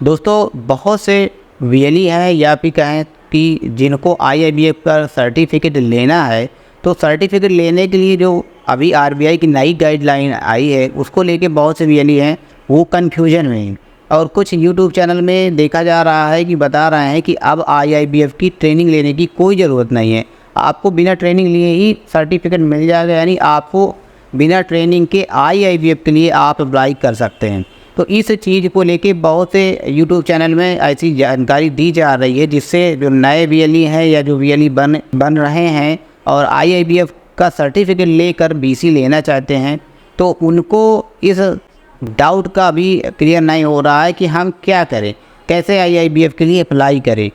दोस्तों बहुत से वीएलई हैं या फिर कहें कि जिनको आईआईबीएफ का सर्टिफिकेट लेना है, तो सर्टिफिकेट लेने के लिए जो अभी आरबीआई की नई गाइडलाइन आई है उसको लेके बहुत से वीएलई हैं वो कन्फ्यूजन में हैं। और कुछ यूट्यूब चैनल में देखा जा रहा है कि बता रहे हैं कि अब आईआईबीएफ की ट्रेनिंग लेने की कोई ज़रूरत नहीं है, आपको बिना ट्रेनिंग लिए ही सर्टिफिकेट मिल जाएगा, यानी आपको बिना ट्रेनिंग के आईआईबीएफ के लिए आप अप्लाई कर सकते हैं। तो इस चीज़ को लेके बहुत से यूट्यूब चैनल में ऐसी जानकारी दी जा रही है जिससे जो नए वीएलई हैं या जो वीएलई बन रहे हैं और आईआईबीएफ का सर्टिफिकेट लेकर बीसी लेना चाहते हैं, तो उनको इस डाउट का भी क्लियर नहीं हो रहा है कि हम क्या करें, कैसे आईआईबीएफ के लिए अप्लाई करें।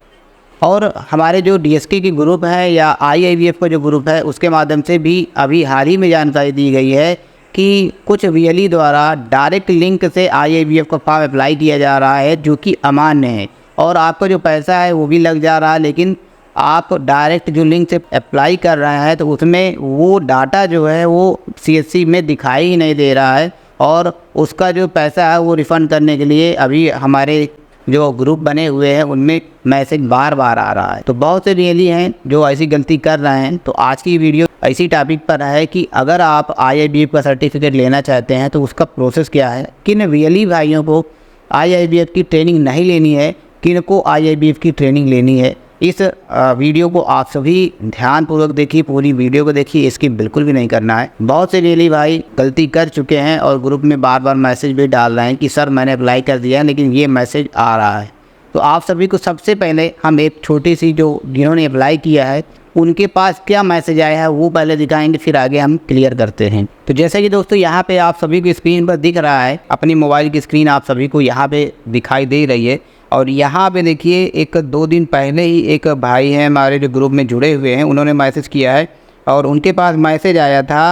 और हमारे जो डीएसके की ग्रुप है या आईआईबीएफ का जो ग्रुप है उसके माध्यम से भी अभी हाल ही में जानकारी दी गई है कि कुछ वीएलई द्वारा डायरेक्ट लिंक से आईआईबीएफ का फॉर्म अप्लाई किया जा रहा है, जो कि अमान्य है और आपका जो पैसा है वो भी लग जा रहा है। लेकिन आप डायरेक्ट जो लिंक से अप्लाई कर रहे हैं तो उसमें वो डाटा जो है वो सीएससी में दिखाई ही नहीं दे रहा है और उसका जो पैसा है वो रिफ़ंड करने के लिए अभी हमारे जो ग्रुप बने हुए हैं उनमें मैसेज बार बार आ रहा है। तो बहुत से वीएलई हैं जो ऐसी गलती कर रहे हैं। तो आज की वीडियो ऐसी टॉपिक पर है कि अगर आप आईआईबीएफ का सर्टिफिकेट लेना चाहते हैं तो उसका प्रोसेस क्या है, किन वीएलई भाइयों को आईआईबीएफ की ट्रेनिंग नहीं लेनी है, किन को आईआईबीएफ की ट्रेनिंग लेनी है। इस वीडियो को आप सभी ध्यानपूर्वक देखिए, पूरी वीडियो को देखिए, इसकी बिल्कुल भी नहीं करना है। बहुत से वीएलई भाई गलती कर चुके हैं और ग्रुप में बार बार मैसेज भी डाल रहे हैं कि सर मैंने अप्लाई कर दिया है लेकिन ये मैसेज आ रहा है। तो आप सभी को सबसे पहले हम एक छोटी सी जो जिन्होंने अप्लाई किया है उनके पास क्या मैसेज आया है वो पहले दिखाएंगे, फिर आगे हम क्लियर करते हैं। तो जैसे कि दोस्तों यहाँ पे आप सभी को स्क्रीन पर दिख रहा है, अपनी मोबाइल की स्क्रीन आप सभी को यहाँ पे दिखाई दे रही है। और यहाँ पे देखिए एक 2 दिन पहले ही एक भाई हैं हमारे जो ग्रुप में जुड़े हुए हैं, उन्होंने मैसेज किया है और उनके पास मैसेज आया था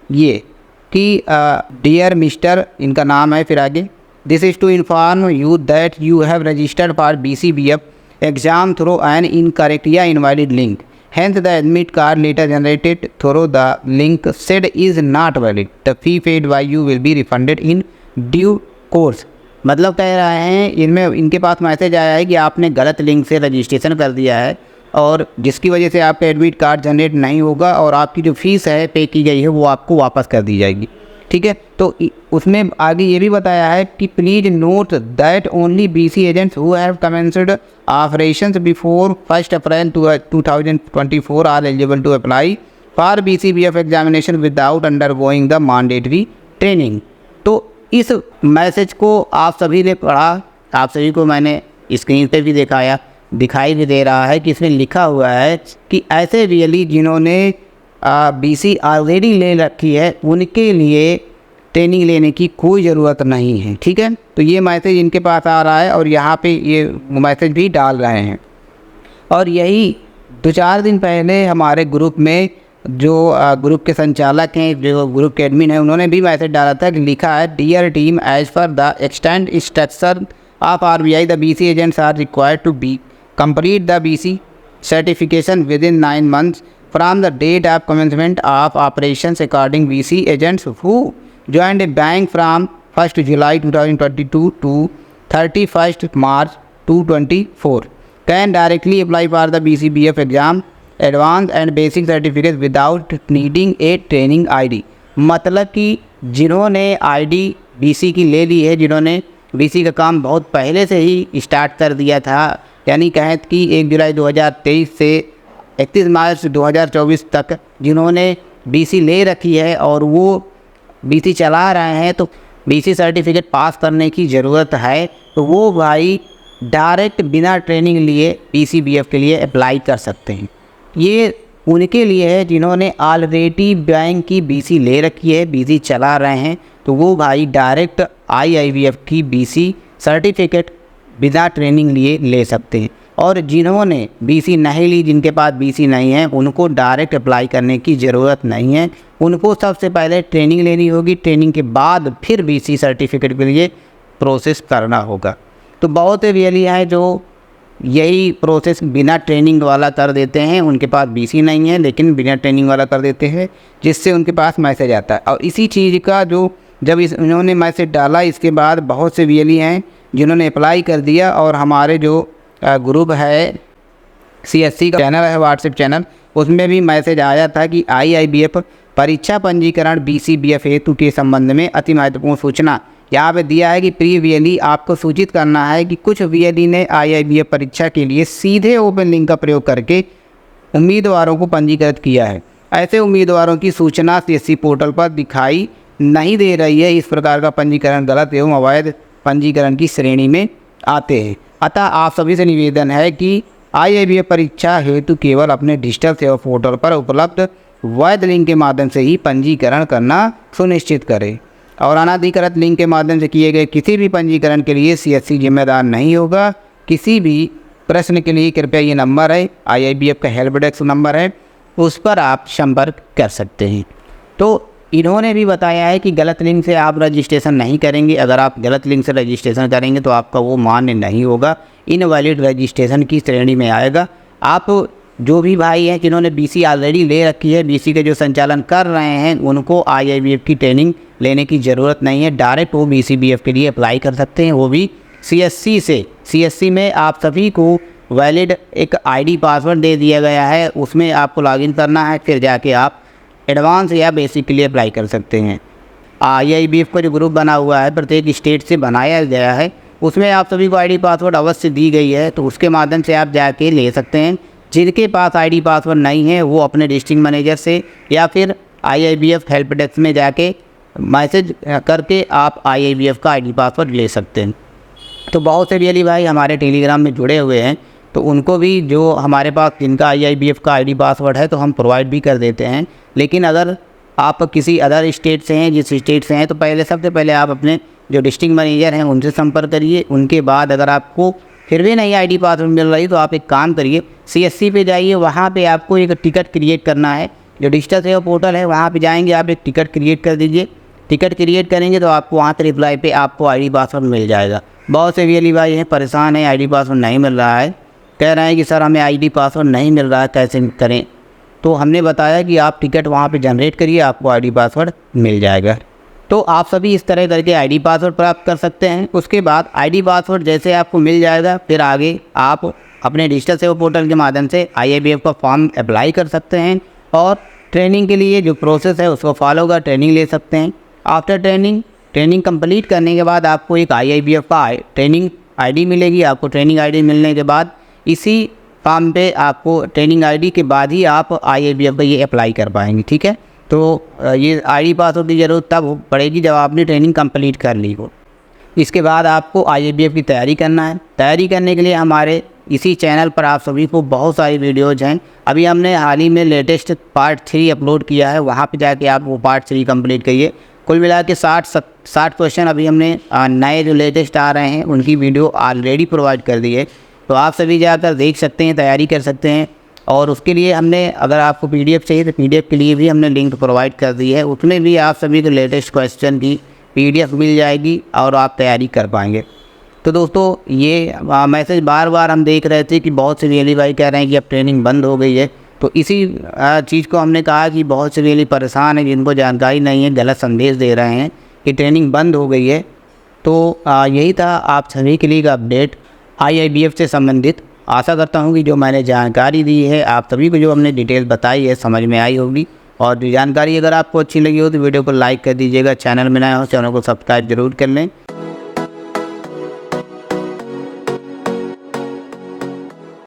ये कि डियर मिस्टर, इनका नाम है, फिर आगे this is to inform you that you have registered for BCBF exam through an incorrect या invalid link, hence the admit card later generated through the link said is not valid, the fee paid by you will be refunded in due course। मतलब कह रहे हैं इनमें इनके पास message आया है कि आपने गलत लिंक से रजिस्ट्रेशन कर दिया है और जिसकी वजह से आपका एडमिट कार्ड जनरेट नहीं होगा और आपकी जो फीस है पे की गई है वो आपको वापस कर दी जाएगी। ठीक है, तो उसमें आगे ये भी बताया है कि please note that only BC agents who have commenced operations before 1 April 2024 are eligible to apply for BCBF examination without undergoing the mandatory training. तो इस मैसेज को आप सभी ने पढ़ा, आप सभी को मैंने स्क्रीन पे भी दिखाई भी दे रहा है कि इसमें लिखा हुआ है कि ऐसे वीएलई जिन्होंने बीसी ऑलरेडी ले रखी है उनके लिए ट्रेनिंग लेने की कोई ज़रूरत नहीं है। ठीक है, तो ये मैसेज इनके पास आ रहा है और यहाँ पे ये मैसेज भी डाल रहे हैं। और यही 2-4 दिन पहले हमारे ग्रुप में जो ग्रुप के संचालक हैं, जो ग्रुप के एडमिन हैं, उन्होंने भी मैसेज डाला था कि लिखा है dear team, as per the extend instruction of RBI the BC agents are required to be complete the BC certification within 9 months from the date of commencement of operations according BC agents who joined a bank from 1st July 2022 to 31st March 2024 can directly apply for the BCBF exam advanced and basic certificates without needing a training ID। मतलब कि जिन्होंने ID BC की ले ली है, जिन्होंने BC का काम बहुत पहले से ही स्टार्ट कर दिया था, यानी कहें कि 1 जुलाई 2023 से 31 मार्च 2024 तक जिन्होंने बीसी ले रखी है और वो बीसी चला रहे हैं, तो बीसी सर्टिफिकेट पास करने की ज़रूरत है, तो वो भाई डायरेक्ट बिना ट्रेनिंग लिए BCBF के लिए अप्लाई कर सकते हैं। ये उनके लिए है जिन्होंने ऑलरेडी बैंक की बीसी ले रखी है, बीसी चला रहे हैं, तो वो भाई डायरेक्ट आईआईबीएफ की बीसी सर्टिफिकेट बिना ट्रेनिंग लिए ले सकते हैं। और जिन्होंने बीसी नहीं ली, जिनके पास बीसी नहीं है, उनको डायरेक्ट अप्लाई करने की ज़रूरत नहीं है, उनको सबसे पहले ट्रेनिंग लेनी होगी, ट्रेनिंग के बाद फिर बीसी सर्टिफिकेट के लिए प्रोसेस करना होगा। तो बहुत से वीएलई हैं जो यही प्रोसेस बिना ट्रेनिंग वाला कर देते हैं, उनके पास बीसी नहीं है लेकिन बिना ट्रेनिंग वाला कर देते हैं, जिससे उनके पास मैसेज आता है। और इसी चीज़ का जो जब इन्होंने मैसेज डाला इसके बाद बहुत से वीएलई हैं जिन्होंने अप्लाई कर दिया, और हमारे जो ग्रुप है CSC का चैनल है, व्हाट्सएप चैनल, उसमें भी मैसेज आया था कि IIBF परीक्षा पंजीकरण BCBF हेतु के संबंध में अति महत्वपूर्ण सूचना। यहाँ पे दिया है कि प्रिय VLE आपको सूचित करना है कि कुछ VLE ने IIBF परीक्षा के लिए सीधे ओपन लिंक का प्रयोग करके उम्मीदवारों को पंजीकृत किया है। ऐसे उम्मीदवारों की सूचना CSC पोर्टल पर दिखाई नहीं दे रही है। इस प्रकार का पंजीकरण गलत एवं अवैध पंजीकरण की श्रेणी में आते हैं। अतः आप सभी से निवेदन है कि IIBF परीक्षा हेतु केवल अपने डिजिटल सेवा पोर्टल पर उपलब्ध वैध लिंक के माध्यम से ही पंजीकरण करना सुनिश्चित करें, और अनाधिकृत लिंक के माध्यम से किए गए किसी भी पंजीकरण के लिए CSC जिम्मेदार नहीं होगा। किसी भी प्रश्न के लिए कृपया ये नंबर है, IIBF का हेल्प डेस्क नंबर है, उस पर आप संपर्क कर सकते हैं। तो इन्होंने भी बताया है कि गलत लिंक से आप रजिस्ट्रेशन नहीं करेंगे। अगर आप गलत लिंक से रजिस्ट्रेशन करेंगे तो आपका वो मान्य नहीं होगा, इनवैलिड रजिस्ट्रेशन की श्रेणी में आएगा। आप जो भी भाई हैं जिन्होंने BC ऑलरेडी ले रखी है, BC के जो संचालन कर रहे हैं, उनको IIBF की ट्रेनिंग लेने की ज़रूरत नहीं है। डायरेक्ट वो BCBF के लिए अप्लाई कर सकते हैं, वो भी CSC से। CSC में आप सभी को वैलिड एक ID पासवर्ड दे दिया गया है, उसमें आपको लॉगिन करना है, फिर जाके आप एडवांस या बेसिक के लिए अप्लाई कर सकते हैं। IIBF का जो ग्रुप बना हुआ है प्रत्येक स्टेट से बनाया गया है, उसमें आप सभी को ID पासवर्ड अवश्य दी गई है, तो उसके माध्यम से आप जाके ले सकते हैं। जिनके पास ID पासवर्ड नहीं है वो अपने डिस्ट्रिक्ट मैनेजर से या फिर IIBF हेल्प डेस्क में जाके मैसेज करके आप IIBF का ID पासवर्ड ले सकते हैं। तो बहुत से VLE भाई हमारे टेलीग्राम में जुड़े हुए हैं, तो उनको भी जो हमारे पास जिनका IIBF का ID पासवर्ड है तो हम प्रोवाइड भी कर देते हैं। लेकिन अगर आप किसी अदर स्टेट से हैं, जिस स्टेट से हैं, तो सबसे पहले आप अपने जो डिस्ट्रिक्ट मैनेजर हैं उनसे संपर्क करिए। उनके बाद अगर आपको फिर भी नहीं ID पासवर्ड मिल रही तो आप एक काम करिए, CSC पे जाइए, वहाँ पे आपको एक टिकट क्रिएट करना है। जो डिजिटल सेवा पोर्टल है वहाँ पे जाएंगे, आप एक टिकट क्रिएट कर दीजिए। टिकट क्रिएट करेंगे तो आपको वहाँ पे रिप्लाई पे आपको ID पासवर्ड मिल जाएगा। बहुत से VLE भाई हैं परेशान हैं, ID पासवर्ड नहीं मिल रहा है, कह रहे हैं कि सर हमें ID पासवर्ड नहीं मिल रहा है, कैसे करें। तो हमने बताया कि आप टिकट वहाँ पे जनरेट करिए, आपको ID पासवर्ड मिल जाएगा। तो आप सभी इस तरह करके ID पासवर्ड प्राप्त कर सकते हैं। उसके बाद ID पासवर्ड जैसे आपको मिल जाएगा, फिर आगे आप अपने डिजिटल सेवा पोर्टल के माध्यम से IIBF का फॉर्म अप्लाई कर सकते हैं, और ट्रेनिंग के लिए जो प्रोसेस है उसको फॉलो कर ट्रेनिंग ले सकते हैं। आफ्टर ट्रेनिंग कंप्लीट करने के बाद आपको एक IIBF का ट्रेनिंग ID मिलेगी। आपको ट्रेनिंग ID मिलने के बाद इसी फॉर्म पे आपको ट्रेनिंग ID के बाद ही आप IIBF का ये अप्लाई कर पाएंगे, ठीक है। तो ये ID पासवर्ड की ज़रूरत तब पड़ेगी जब आपने ट्रेनिंग कंप्लीट कर ली हो। इसके बाद आपको IIBF की तैयारी करना है। तैयारी करने के लिए हमारे इसी चैनल पर आप सभी को बहुत सारी वीडियोज़ हैं। अभी हमने हाल ही में लेटेस्ट पार्ट 3 अपलोड किया है, वहाँ पे जाके आप वो पार्ट 3 कंप्लीट करिए। कुल मिला के 60 क्वेश्चन अभी हमने नए जो लेटेस्ट आ रहे हैं उनकी वीडियो ऑलरेडी प्रोवाइड कर दी है, तो आप सभी जाकर देख सकते हैं, तैयारी कर सकते हैं। और उसके लिए हमने, अगर आपको PDF चाहिए तो PDF के लिए भी हमने लिंक प्रोवाइड कर दी है, उसमें भी आप सभी को लेटेस्ट क्वेश्चन की PDF मिल जाएगी और आप तैयारी कर पाएंगे। तो दोस्तों ये मैसेज बार बार हम देख रहे थे कि बहुत से VLE भाई कह रहे हैं कि अब ट्रेनिंग बंद हो गई है, तो इसी चीज़ को हमने कहा कि बहुत से VLE परेशान हैं, जिनको जानकारी नहीं है, गलत संदेश दे रहे हैं कि ट्रेनिंग बंद हो गई है। तो यही था आप सभी के लिए का अपडेट IIBF से संबंधित। आशा करता हूँ कि जो मैंने जानकारी दी है आप सभी को, जो हमने डिटेल बताई है, समझ में आई होगी। और जो जानकारी अगर आपको अच्छी लगी हो तो वीडियो को लाइक कर दीजिएगा। चैनल में नए हो चैनल को सब्सक्राइब जरूर कर लें।